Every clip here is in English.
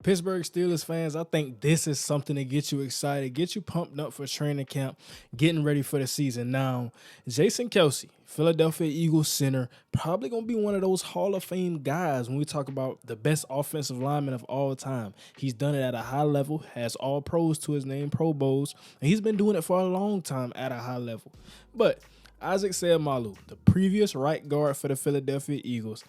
Pittsburgh Steelers fans, I think this is something to get you excited, get you pumped up for training camp, getting ready for the season. Now, Jason Kelce, Philadelphia Eagles center, probably going to be one of those Hall of Fame guys when we talk about the best offensive lineman of all time. He's done it at a high level, has all pros to his name, Pro Bowls, and he's been doing it for a long time at a high level. But Isaac Seumalo, the previous right guard for the Philadelphia Eagles,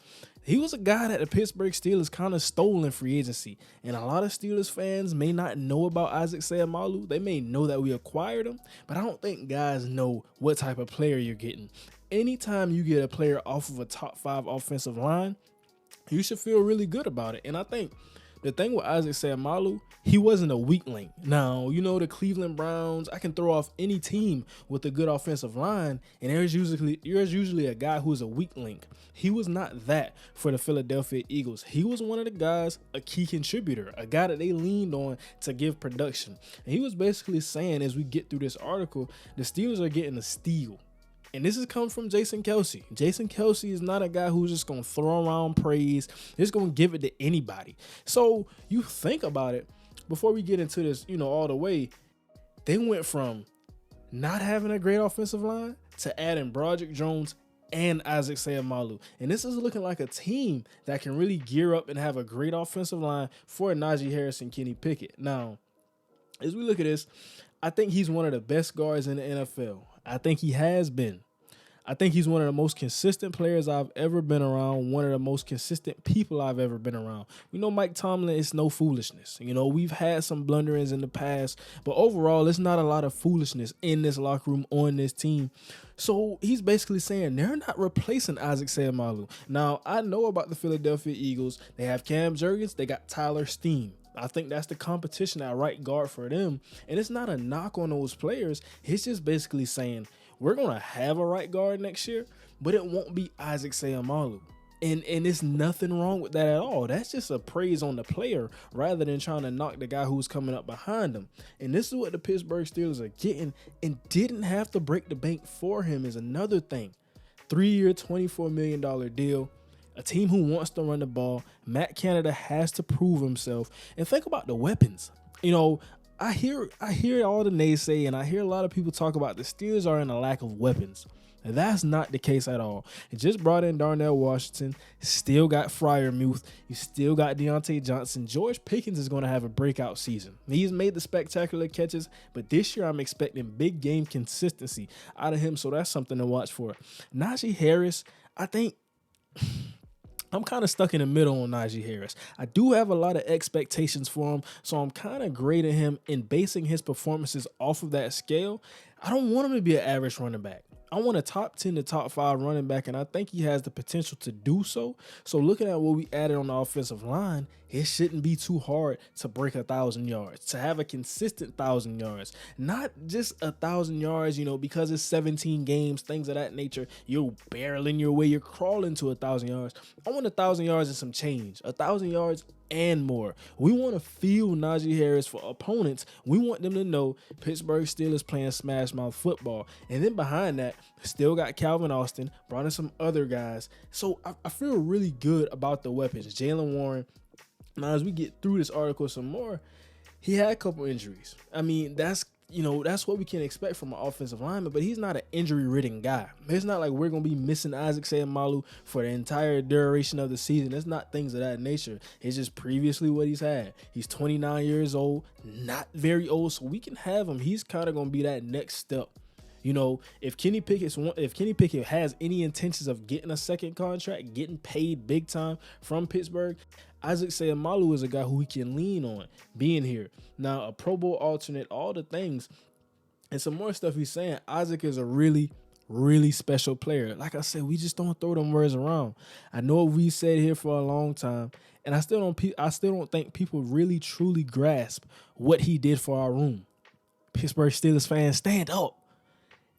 he was a guy that the Pittsburgh Steelers kind of stole in free agency. And a lot of Steelers fans may not know about Isaac Seumalo. They may know that we acquired him, but I don't think guys know what type of player you're getting. Anytime you get a player off of a top 5 offensive line, you should feel really good about it. And I think the thing with Isaac Seumalo, he wasn't a weak link. Now, you know, the Cleveland Browns, I can throw off any team with a good offensive line, and there's usually a guy who's a weak link. He was not that for the Philadelphia Eagles. He was one of the guys, a key contributor, a guy that they leaned on to give production. And he was basically saying, as we get through this article, the Steelers are getting a steal. And this has come from Jason Kelce. Jason Kelce is not a guy who's just going to throw around praise. He's going to give it to anybody. So you think about it, before we get into this, all the way, they went from not having a great offensive line to adding Broderick Jones and Isaac Seumalo. And this is looking like a team that can really gear up and have a great offensive line for Najee Harris and Kenny Pickett. Now, as we look at this, I think he's one of the best guards in the NFL. I think he has been. I think he's one of the most consistent players I've ever been around, one of the most consistent people I've ever been around. We know Mike Tomlin is no foolishness. We've had some blunderings in the past, but overall, it's not a lot of foolishness in this locker room on this team. So he's basically saying they're not replacing Isaac Seumalo. Now, I know about the Philadelphia Eagles. They have Cam Jurgens. They got Tyler Steen. I think that's the competition at right guard for them. And it's not a knock on those players. It's just basically saying we're going to have a right guard next year, but it won't be Isaac Seumalo. And there's nothing wrong with that at all. That's just a praise on the player rather than trying to knock the guy who's coming up behind him. And this is what the Pittsburgh Steelers are getting, and didn't have to break the bank for him is another thing. 3-year, $24 million deal. A team who wants to run the ball. Matt Canada has to prove himself. And think about the weapons. I hear all the naysay, and I hear a lot of people talk about the Steelers are in a lack of weapons. And that's not the case at all. It just brought in Darnell Washington. Still got Freiermuth. You still got Deontay Johnson. George Pickens is going to have a breakout season. He's made the spectacular catches, but this year I'm expecting big game consistency out of him, so that's something to watch for. Najee Harris, I think I'm kind of stuck in the middle on Najee Harris. I do have a lot of expectations for him, so I'm kind of grading him and basing his performances off of that scale. I don't want him to be an average running back. I want a top 10 to top 5 running back, and I think he has the potential to do so. So looking at what we added on the offensive line, it shouldn't be too hard to break 1,000 yards, to have a consistent 1,000 yards. Not just 1,000 yards, because it's 17 games, things of that nature. You're barreling your way, you're crawling to 1,000 yards. I want 1,000 yards and some change, 1,000 yards and more. We want to feel Najee Harris for opponents. We want them to know Pittsburgh Steelers playing smash mouth football. And then behind that, still got Calvin Austin, brought in some other guys. So I feel really good about the weapons. Jaylen Warren. Now, as we get through this article some more, he had a couple injuries. I mean, that's what we can expect from an offensive lineman, but he's not an injury-ridden guy. It's not like we're going to be missing Isaac Seumalo for the entire duration of the season. It's not things of that nature. It's just previously what he's had. He's 29 years old, not very old, so we can have him. He's kind of going to be that next step. If Kenny Pickett has any intentions of getting a second contract, getting paid big time from Pittsburgh, Isaac Seumalo is a guy who he can lean on being here. Now, a Pro Bowl alternate, all the things, and some more stuff he's saying. Isaac is a really, really special player. Like I said, we just don't throw them words around. I know we said here for a long time, and I still don't think people really truly grasp what he did for our room. Pittsburgh Steelers fans, stand up.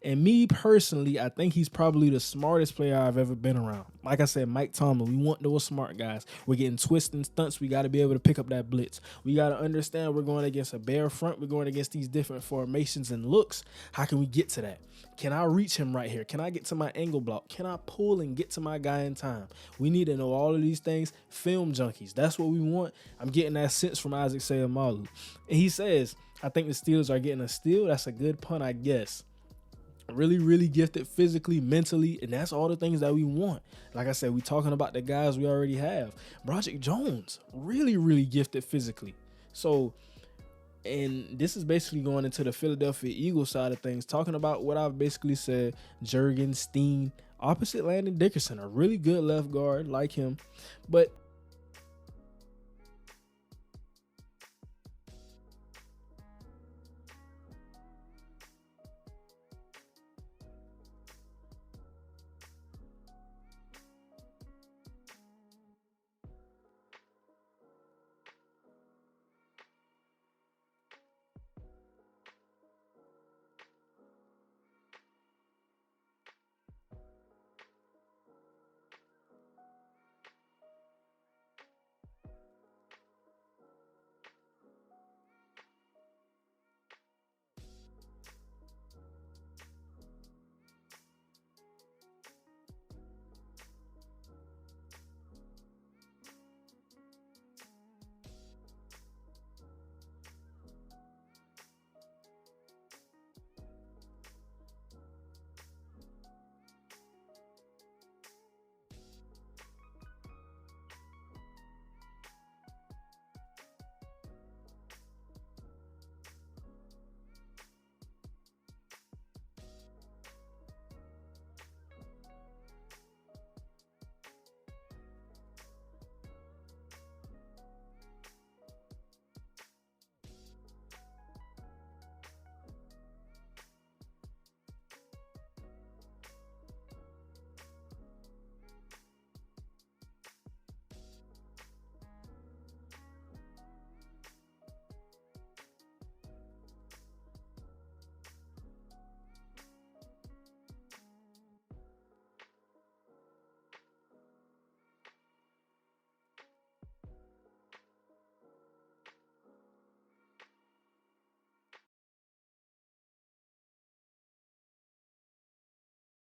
And me personally, I think he's probably the smartest player I've ever been around. Like I said, Mike Tomlin, we want those smart guys. We're getting twists and stunts. We got to be able to pick up that blitz. We got to understand we're going against a bare front. We're going against these different formations and looks. How can we get to that? Can I reach him right here? Can I get to my angle block? Can I pull and get to my guy in time? We need to know all of these things. Film junkies. That's what we want. I'm getting that sense from Isaac Seumalo. And he says, I think the Steelers are getting a steal. That's a good pun, I guess. Really, really gifted physically, mentally, and that's all the things that we want. Like I said, we talking about the guys we already have. Broderick Jones, really, really gifted physically. So, and this is basically going into the Philadelphia Eagles side of things, talking about what I've basically said. Juergen, Steen, opposite Landon Dickerson, a really good left guard, like him. But